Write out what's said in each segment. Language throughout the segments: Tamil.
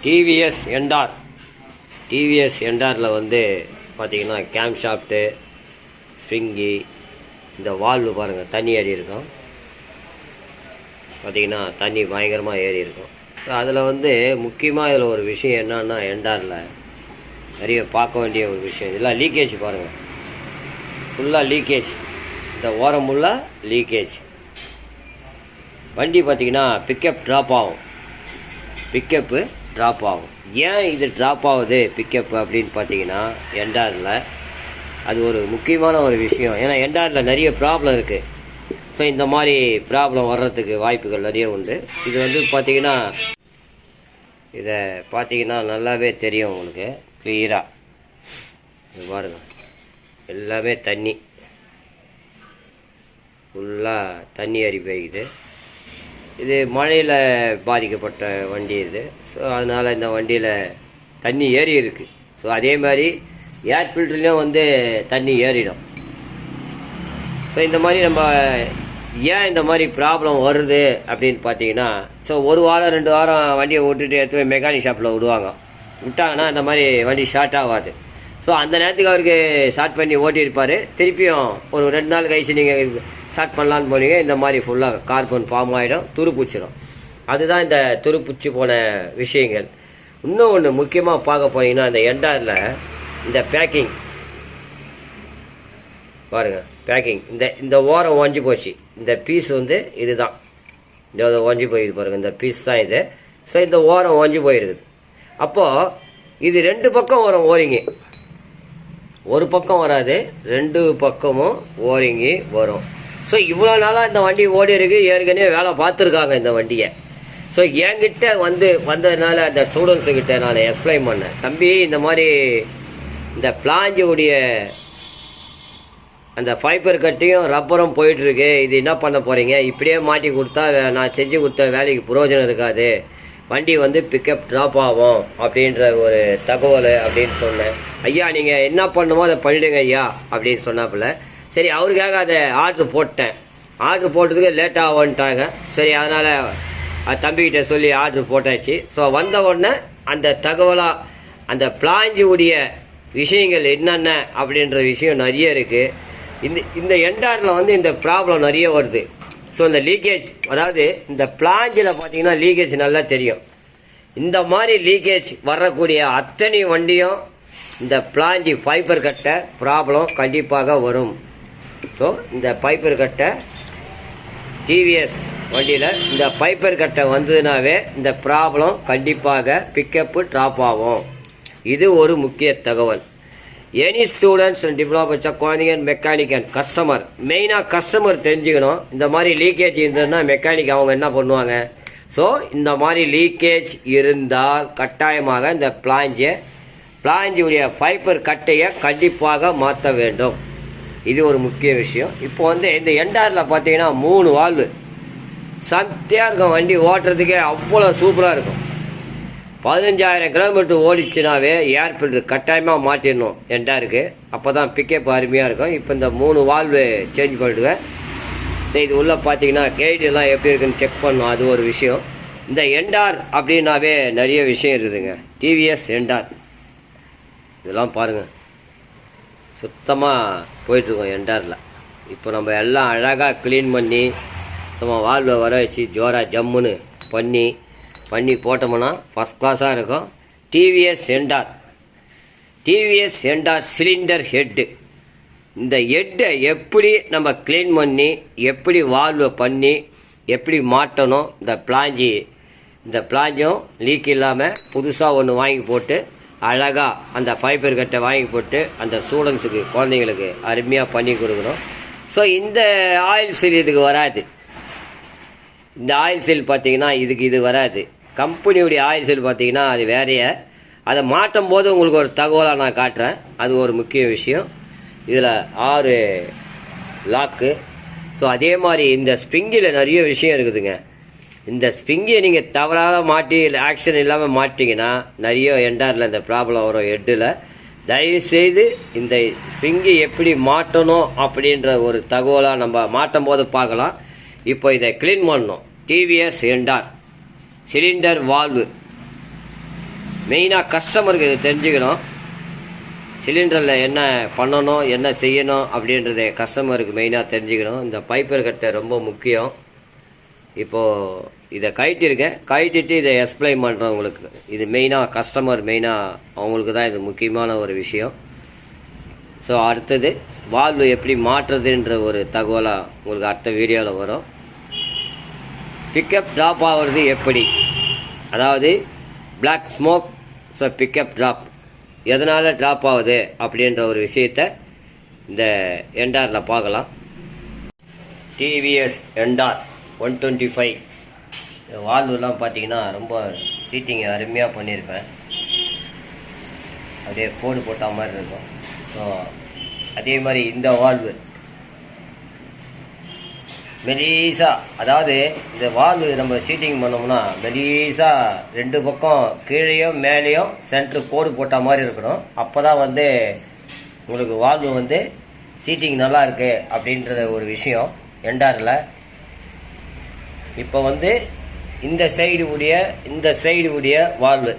டிவிஎஸ் என்டார். டிவிஎஸ் என்டாரில் வந்து பார்த்திங்கன்னா கேம் ஷாஃப்ட்டு, ஸ்ப்ரிங்கி, இந்த வால்வு பாருங்கள் தண்ணி ஏறி இருக்கும். பார்த்திங்கன்னா தண்ணி பயங்கரமாக ஏறி இருக்கும். அதில் வந்து முக்கியமாக இதில் ஒரு விஷயம் என்னன்னா, என்டாரில் நிறைய பார்க்க வேண்டிய ஒரு விஷயம், இதெல்லாம் லீக்கேஜ் பாருங்கள். ஃபுல்லாக லீக்கேஜ், இந்த ஓரம் ஃபுல்லாக லீக்கேஜ். வண்டி பார்த்திங்கன்னா பிக்கப் ட்ராப் ஆகும். பிக்கப்பு ட்ராப் ஆகும். ஏன் இது ட்ராப் ஆகுது பிக்கப் அப்படின்னு பார்த்தீங்கன்னா, என்டாரில் அது ஒரு முக்கியமான ஒரு விஷயம். ஏன்னா என்டாரில் நிறைய ப்ராப்ளம் இருக்குது. ஸோ இந்த மாதிரி ப்ராப்ளம் வர்றதுக்கு வாய்ப்புகள் நிறைய உண்டு. இது வந்து பார்த்திங்கன்னா, இதை பார்த்திங்கன்னா நல்லாவே தெரியும் உங்களுக்கு கிளியராக. இது பாருங்கள், எல்லாமே தண்ணி, ஃபுல்லாக தண்ணி ஏறி போய்க்குது. இது மழையில் பாதிக்கப்பட்ட வண்டி இது. ஸோ அதனால் இந்த வண்டியில் தண்ணி ஏறி இருக்குது. ஸோ அதே மாதிரி ஏர் ஃபில்டர்லேயும் வந்து தண்ணி ஏறிடும். ஸோ இந்த மாதிரி நம்ம ஏன் இந்த மாதிரி ப்ராப்ளம் வருது அப்படின்னு பார்த்தீங்கன்னா, ஸோ ஒரு வாரம் 2 வாரம் வண்டியை விட்டுட்டு எடுத்து போய் மெக்கானிக் ஷாப்பில் விட்டாங்கன்னா இந்த மாதிரி வண்டி ஷார்ட் ஆகாது. ஸோ அந்த நேரத்துக்கு அவருக்கு ஸ்டார்ட் பண்ணி ஓட்டியிருப்பார். திருப்பியும் ஒரு 2 நாள் கழிச்சு நீங்கள் ஸ்டார்ட் பண்ணலான்னு போனீங்க, இந்த மாதிரி ஃபுல்லாக கார்பன் ஃபார்ம் ஆகிடும், துருப்பிச்சிடும். அதுதான் இந்த துருப்பிச்சு போன விஷயங்கள். இன்னும் ஒன்று முக்கியமாக பார்க்க போனீங்கன்னா, இந்த என்டாரில் இந்த பேக்கிங் பாருங்கள். பேக்கிங் இந்த ஓரம் ஒஞ்சி போச்சு. இந்த பீஸ் வந்து இதுதான், இந்த ஒஞ்சி போயிருக்கு பாருங்கள். இந்த பீஸ் தான் இது. ஸோ இந்த ஓரம் ஒஞ்சி போயிருக்குது. அப்போது இது 2 பக்கம் வரும் ஓரிங்கி, ஒரு பக்கம் வராது, 2 பக்கமும் ஓரிங்கி வரும். ஸோ இவ்வளோ நாளாக இந்த வண்டி ஓடி இருக்கு, ஏற்கனவே வேலை பார்த்துருக்காங்க இந்த வண்டியை. ஸோ என்கிட்ட வந்ததுனால அந்த ஸ்டூடெண்ட்ஸுக்கிட்ட நான் எக்ஸ்பிளைன் பண்ணேன், தம்பி இந்த மாதிரி இந்த பிளாஞ்சுடைய அந்த ஃபைபர் கட்டையும் ரப்பரும் போயிட்டுருக்கு, இது என்ன பண்ண போகிறீங்க? இப்படியே மாட்டி கொடுத்தா நான் செஞ்சு கொடுத்த வேலைக்கு பிரயோஜனம் இருக்காது, வண்டி வந்து பிக்கப் ட்ராப் ஆகும் அப்படின்ற ஒரு தகவல் அப்படின்னு சொன்னேன். ஐயா நீங்கள் என்ன பண்ணுமோ அதை பண்ணிடுங்க ஐயா அப்படின்னு சொன்னாப்புல. சரி, அவருக்காக அதை ஆர்டர் போட்டேன். ஆர்டர் போட்டதுக்கு லேட் ஆகும்ட்டாங்க. சரி, அதனால் தம்பிக்கிட்ட சொல்லி ஆர்டர் போட்டாச்சு. ஸோ வந்த உடனே அந்த தகவலாக அந்த பிளாஞ்சுடைய விஷயங்கள் என்னென்ன அப்படின்ற விஷயம் நிறைய இருக்குது. இந்த என்டாரில் வந்து இந்த ப்ராப்ளம் நிறைய வருது. ஸோ இந்த லீக்கேஜ், அதாவது இந்த பிளாஞ்சில் பார்த்தீங்கன்னா லீக்கேஜ் நல்லா தெரியும். இந்த மாதிரி லீக்கேஜ் வரக்கூடிய அத்தனை வண்டியும் இந்த பிளாஞ்சி ஃபைபர் கட்டை ப்ராப்ளம் கண்டிப்பாக வரும். ஸோ இந்த பைப்பர் கட்டை டிவிஎஸ் வண்டியில் இந்த பைப்பர் கட்டை வந்ததுனாவே இந்த ப்ராப்ளம் கண்டிப்பாக பிக்கப்பு ட்ராப் ஆகும். இது ஒரு முக்கிய தகவல். எனி ஸ்டூடெண்ட்ஸ் அண்ட் டெவலப்பர்ஸ், குழந்தைங்க, மெக்கானிக் அண்ட் கஸ்டமர், மெயினாக கஸ்டமர் தெரிஞ்சுக்கணும். இந்த மாதிரி லீக்கேஜ் இருந்ததுன்னா மெக்கானிக் அவங்க என்ன பண்ணுவாங்க? ஸோ இந்த மாதிரி லீக்கேஜ் இருந்தால் கட்டாயமாக இந்த பிளாஞ்சுடைய ஃபைபர் கட்டையை கண்டிப்பாக மாற்ற வேண்டும். இது ஒரு முக்கிய விஷயம். இப்போ வந்து இந்த என்டாரில் பார்த்தீங்கன்னா 3 வால்வு சத்தியாக இருக்கும். வண்டி ஓட்டுறதுக்கே அவ்வளோ சூப்பராக இருக்கும். 15,000 கிலோமீட்டர் ஓடிச்சுனாவே ஏர் ஃபில்டர் கட்டாயமாக மாற்றிடணும் என்டாருக்கு. அப்போ தான் பிக்கப் அருமையாக இருக்கும். இப்போ இந்த 3 வால்வு சேஞ்ச் பண்ணிடுவேன். இது உள்ளே பார்த்தீங்கன்னா கைடெல்லாம் எப்படி இருக்குன்னு செக் பண்ணணும், அது ஒரு விஷயம். இந்த என்டார் அப்படின்னாவே நிறைய விஷயம் இருக்குதுங்க. டிவிஎஸ் என்டார் இதெல்லாம் பாருங்கள், சுத்தமாக போயிட்டுருக்கோம் என்டாரில். இப்போ நம்ம எல்லாம் அழகாக க்ளீன் பண்ணி சும்மா வால்வை வர வச்சு ஜோராக ஜம்முன்னு பண்ணி போட்டோம்னா ஃபஸ்ட் கிளாஸாக இருக்கும். TVS என்டார் cylinder head. இந்த ஹெட்டை எப்படி நம்ம க்ளீன் பண்ணி, எப்படி வால்வை பண்ணி, எப்படி மாட்டணும், இந்த பிளாஞ்சும் லீக் இல்லாமல் புதுசாக ஒன்று வாங்கி போட்டு அழகாக அந்த ஃபைபர் கட்டை வாங்கி போட்டு அந்த ஸ்டூடெண்ட்ஸுக்கு, குழந்தைங்களுக்கு அருமையாக பண்ணி கொடுக்கணும். ஸோ இந்த ஆயில் சீல் இதுக்கு வராது. இந்த ஆயில் சீல் பார்த்தீங்கன்னா இது வராது. கம்பெனியுடைய ஆயில் சீல் பார்த்தீங்கன்னா அது வேறையே. அதை மாட்டும் போது உங்களுக்கு ஒரு தகவலாக நான் காட்டுறேன். அது ஒரு முக்கிய விஷயம். இதில் 6 லாக்கு. ஸோ அதே மாதிரி இந்த ஸ்ப்ரிங்கில் நிறைய விஷயம் இருக்குதுங்க. இந்த ஸ்ப்ரிங்கியை நீங்கள் தவறாக மாட்டி ஆக்ஷன் இல்லாமல் மாட்டிங்கன்னா நிறைய என்டாரில் இந்த ப்ராப்ளம் வரும் ஹெட்டில். தயவுசெய்து இந்த ஸ்ப்ரிங்கி எப்படி மாட்டணும் அப்படின்ற ஒரு தகவலாக நம்ம மாட்டும் போது பார்க்கலாம். இப்போ இதை க்ளீன் பண்ணணும். டிவிஎஸ் என்டார் சிலிண்டர் வால்வு மெயினாக கஸ்டமருக்கு இது தெரிஞ்சுக்கணும். சிலிண்டரில் என்ன பண்ணணும், என்ன செய்யணும் அப்படின்றத கஸ்டமருக்கு மெயினாக தெரிஞ்சுக்கணும். இந்த பைப்பர் கட்டை ரொம்ப முக்கியம். இப்போது இதை கழட்டிட்டு இதை எக்ஸ்பிளைன் பண்ணுறவங்களுக்கு இது மெயினாக கஸ்டமர் அவங்களுக்கு தான் இது முக்கியமான ஒரு விஷயம். ஸோ அடுத்தது வால்வு எப்படி மாற்றுறதுன்ற ஒரு தகவலாக உங்களுக்கு அடுத்த வீடியோவில் வரும். பிக்கப் ட்ராப் ஆகிறது எப்படி, அதாவது black smoke, so pickup drop எதனால் ட்ராப் ஆகுது அப்படின்ற ஒரு விஷயத்தை இந்த என்டாரில் பார்க்கலாம். டிவிஎஸ் என்டார் 125 வால்வுலாம் பார்த்தீங்கன்னா ரொம்ப சீட்டிங் அருமையாக பண்ணியிருப்பேன். அப்படியே கோடு போட்ட மாதிரி இருக்கும். ஸோ அதே மாதிரி இந்த வால்வு மெலீஸாக, அதாவது இந்த வால்வு நம்ம சீட்டிங் பண்ணோம்னா மெலீஸாக 2 பக்கம் கீழேயும் மேலேயும் சென்ட்ரு கோடு போட்ட மாதிரி இருக்கணும். அப்போ தான் உங்களுக்கு வால்வு சீட்டிங் நல்லா இருக்கு அப்படின்ற ஒரு விஷயம் என்டாரில். இப்போ இந்த சைடு உடைய வால்வு,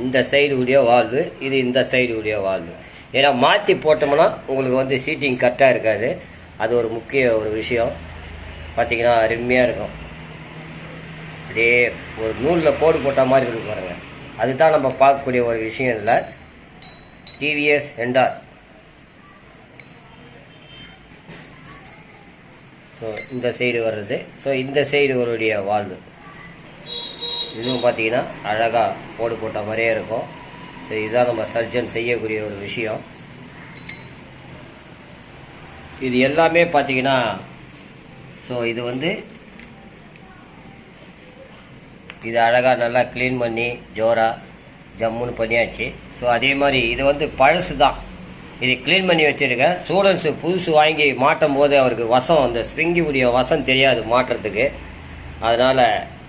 இந்த சைடு உடைய வால்வு, இது இந்த சைடு உடைய வால்வு. ஏன்னா மாற்றி போட்டோம்னா உங்களுக்கு சீட்டிங் கரெக்டாக இருக்காது. அது ஒரு முக்கிய ஒரு விஷயம். பார்த்தீங்கன்னா அருமையாக இருக்கும். அப்படியே ஒரு நூலில் கோடு போட்ட மாதிரி இருக்கு பாருங்க. அதுதான் நம்ம பார்க்கக்கூடிய ஒரு விஷயம். இதில் டிவிஎஸ் என்டார். ஸோ இந்த சைடு வர்றது, ஸோ இந்த சைடு அவருடைய வால்வு இதுவும் பார்த்தீங்கன்னா அழகாக கோடு போட்ட மாதிரியே இருக்கும். ஸோ இதுதான் நம்ம சர்ஜன் செய்யக்கூடிய ஒரு விஷயம். இது எல்லாமே பார்த்தீங்கன்னா ஸோ இது இது அழகாக நல்லா க்ளீன் பண்ணி ஜம்முன்னு பண்ணியாச்சு. ஸோ அதே மாதிரி இது பழசு தான். இது க்ளீன் பண்ணி வச்சுருக்கேன். ஸ்டூடெண்ட்ஸு புதுசு வாங்கி மாட்டும் போது அவருக்கு அந்த ஸ்ப்ரிங்கி உடைய வசம் தெரியாது மாட்டுறதுக்கு. அதனால்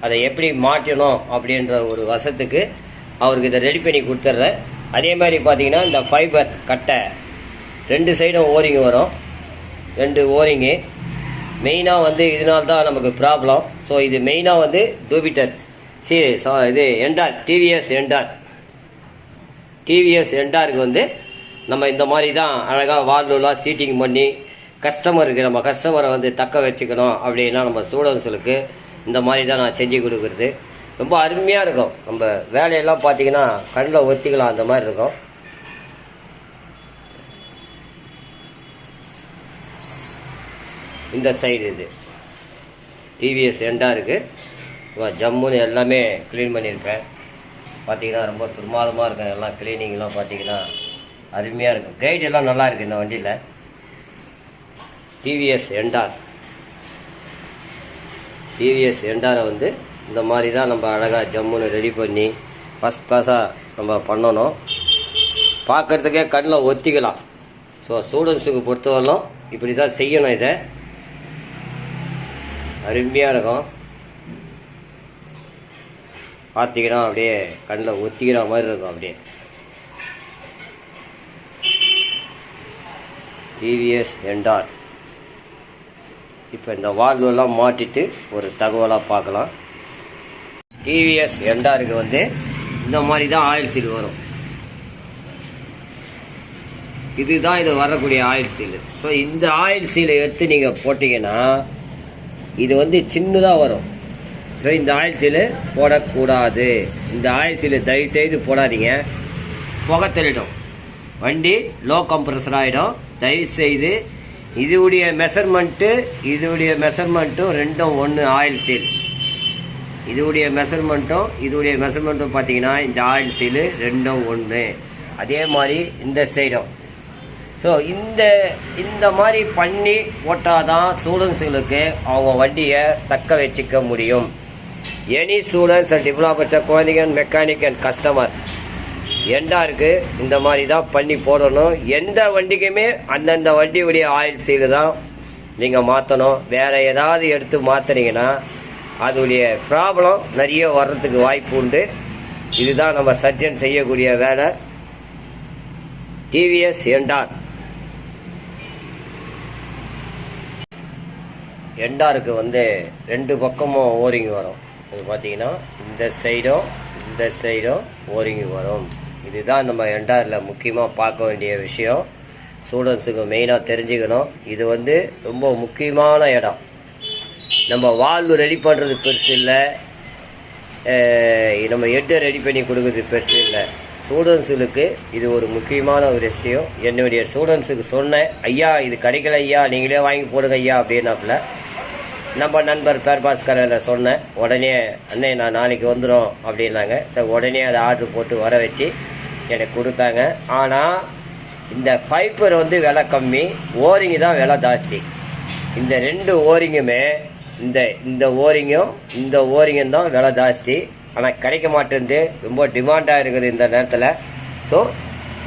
அதை எப்படி மாற்றணும் அப்படின்ற ஒரு வசத்துக்கு அவருக்கு இதை ரெடி பண்ணி கொடுத்துட்றேன். அதே மாதிரி பார்த்தீங்கன்னா இந்த ஃபைபர் கட்டை 2 சைடும் ஓரிங்கு வரும். 2 ஓரிங்கு மெயினாக இதனால்தான் நமக்கு ப்ராப்ளம். ஸோ இது மெயினாக டூபிட்டர் இது என்டார் டிவிஎஸ் என்டாருக்கு நம்ம இந்த மாதிரி தான் அழகாக வால்வுலாம் சீட்டிங் பண்ணி நம்ம கஸ்டமரை தக்க வச்சுக்கணும். அப்படின்னா நம்ம ஸ்டூடெண்ட்ஸுக்கு இந்த மாதிரி தான் நான் செஞ்சு கொடுக்குறது. ரொம்ப அருமையாக இருக்கும். நம்ம வேலையெல்லாம் பார்த்தீங்கன்னா கண்ணில் ஒத்திக்கலாம், அந்த மாதிரி இருக்கும். இந்த சைடு இது டிவிஎஸ் என்டாருக்கு ஜம்முன்னு எல்லாமே க்ளீன் பண்ணியிருப்பேன். பார்த்தீங்கன்னா ரொம்ப பிரமாதமாக இருக்கும். எல்லாம் க்ளீனிங்லாம் பார்த்தீங்கன்னா அருமையாக இருக்கும். கைடு எல்லாம் நல்லா இருக்குது இந்த வண்டியில். டிவிஎஸ் என்டாரை இந்த மாதிரி தான் நம்ம அழகாக ஜம்முன்னு ரெடி பண்ணி ஃபஸ்ட் கிளாஸாக நம்ம பண்ணணும். பார்க்குறதுக்கே கண்ணில் ஒத்திக்கலாம். ஸோ ஸ்டூடெண்ட்ஸுக்கு பொறுத்தவரைக்கும் இப்படி தான் செய்யணும். இதை அருமையாக இருக்கும். பார்த்தீங்கன்னா அப்படியே கண்ணில் ஒத்திக்கிற மாதிரி இருக்கும். அப்படியே டிவிஎஸ் என்டார். இப்போ இந்த வால்வெல்லாம் மாட்டிட்டு ஒரு தகவலாக பார்க்கலாம். டிவிஎஸ் என்டாருக்கு இந்த மாதிரி தான் ஆயில் சீல் வரும். இதுதான் இது வரக்கூடிய ஆயில் சீல். ஸோ இந்த ஆயில் சீலை எடுத்து நீங்கள் போட்டிங்கன்னா இது சின்னதாக வரும். ஸோ இந்த ஆயில் சீலு போடக்கூடாது. இந்த ஆயில் சீலு தயவுசெய்து போடாதீங்க. புகை தெளிடும், வண்டி லோ கம்ப்ரஸர் ஆகிடும். தயவுசெய்து இதுடைய மெஷர்மெண்ட்டும் ரெண்டும் ஒன்று. ஆயில் சீல் இதுடைய மெஷர்மெண்ட்டும் பார்த்தீங்கன்னா இந்த ஆயில் சீலு ரெண்டும் ஒன்று. அதே மாதிரி இந்த சைடும். ஸோ இந்த மாதிரி பண்ணி போட்டாதான் ஸ்டூடெண்ட்ஸுங்களுக்கு அவங்க வண்டியை தக்க வச்சுக்க முடியும். Any students and developers quality mechanic and customer என்டாருக்கு இந்த மாதிரி தான் பண்ணி போடணும். எந்த வண்டிக்குமே அந்தந்த வண்டியுடைய ஆயில் சீலு தான் நீங்கள் மாற்றணும். வேறு ஏதாவது எடுத்து மாற்றினீங்கன்னா அதோடைய ப்ராப்ளம் நிறைய வர்றதுக்கு வாய்ப்பு உண்டு. இதுதான் நம்ம சர்ஜன் செய்யக்கூடிய வேலை. டிவிஎஸ் என்டார் எண்டாருக்கு வந்து 2 பக்கமும் ஓரிங் வரும். இது பார்த்தீங்கன்னா இந்த சைடும் ஓரிங் வரும். இதுதான் நம்ம எண்டாரில் முக்கியமாக பார்க்க வேண்டிய விஷயம். ஸ்டூடெண்ட்ஸுக்கு மெயினாக தெரிஞ்சுக்கணும். இது வந்து ரொம்ப முக்கியமான இடம். நம்ம வால்வு ரெடி பண்ணுறது பெருசு இல்லை, நம்ம ஹெட்டை ரெடி பண்ணி கொடுக்குறது பெருசு இல்லை. ஸ்டூடெண்ட்ஸுகளுக்கு இது ஒரு முக்கியமான ஒரு விஷயம். என்னுடைய ஸ்டூடெண்ட்ஸுக்கு சொன்னேன், ஐயா இது கிடைக்கல ஐயா, நீங்களே வாங்கி போடுங்க ஐயா அப்படின்னாப்புல. நம்ம நண்பர் பேர்பாஸ்கரில் சொன்னேன். உடனே அண்ணே நான் நாளைக்கு வந்துடும் அப்படின்னாங்க. உடனே அதை ஆர்டர் போட்டு வர வச்சு எனக்கு கொடுத்தாங்க. ஆனால் இந்த பைப்பர் வந்து விலை கம்மி, ஓரிங்கு தான் விலை ஜாஸ்தி. இந்த 2 ஓரிங்குமே இந்த ஓரிங்கும் தான் விலை ஜாஸ்தி. ஆனால் கிடைக்க மாட்டேங்குது, ரொம்ப டிமாண்டாக இருக்குது இந்த நேரத்தில். ஸோ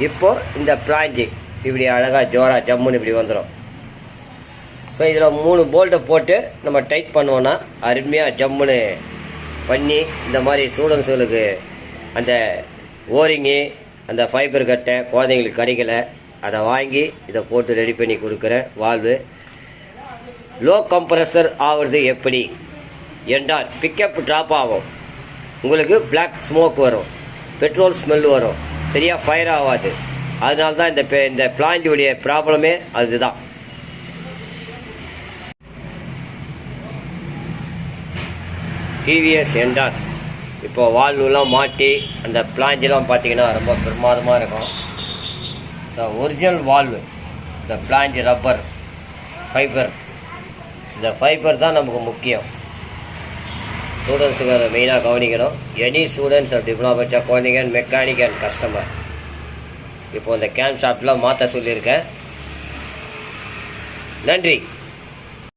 இப்போது இந்த பிளாஞ்சு இப்படி அழகாக ஜோரா ஜம்முன்னு இப்படி வந்துடும். ஸோ இதில் 3 போல்ட்டை போட்டு நம்ம டைட் பண்ணுவோன்னா அருமையாக ஜம்முன்னு பண்ணி இந்த மாதிரி ஸ்டூடெண்ட்ஸுகளுக்கு அந்த ஓரிங்கு அந்த ஃபைபர் கட்டை குழந்தைங்களுக்கு கிடைக்கல, அதை வாங்கி இதை போட்டு ரெடி பண்ணி கொடுக்குற வால்வு. லோ கம்ப்ரஸர் ஆகுறது எப்படி? என்றால் பிக்கப் ட்ராப் ஆகும், உங்களுக்கு பிளாக் ஸ்மோக் வரும், பெட்ரோல் ஸ்மெல் வரும், சரியாக ஃபயர் ஆகாது. அதனால தான் இந்த பிளாஞ்சுடைய ப்ராப்ளமே அதுதான். டிவிஎஸ் என்றால் இப்போ வால்வுலாம் மாட்டி அந்த பிளாஞ்செலாம் பார்த்தீங்கன்னா ரொம்ப பிரமாதமாக இருக்கும். ஸோ ஒரிஜினல் வால்வு இந்த பிளாஞ்சு ரப்பர் ஃபைபர், இந்த ஃபைபர் தான் நமக்கு முக்கியம். ஸ்டூடெண்ட்ஸுக்கு அதை மெயினாக கவனிக்கணும். எனி ஸ்டூடெண்ட்ஸ் டிப்ளமா படித்தா குழந்தைங்க மெக்கானிக் அண்ட் கஸ்டமர். இப்போது இந்த கேம் ஷாப்லாம் மாற்ற சொல்லியிருக்கேன். நன்றி.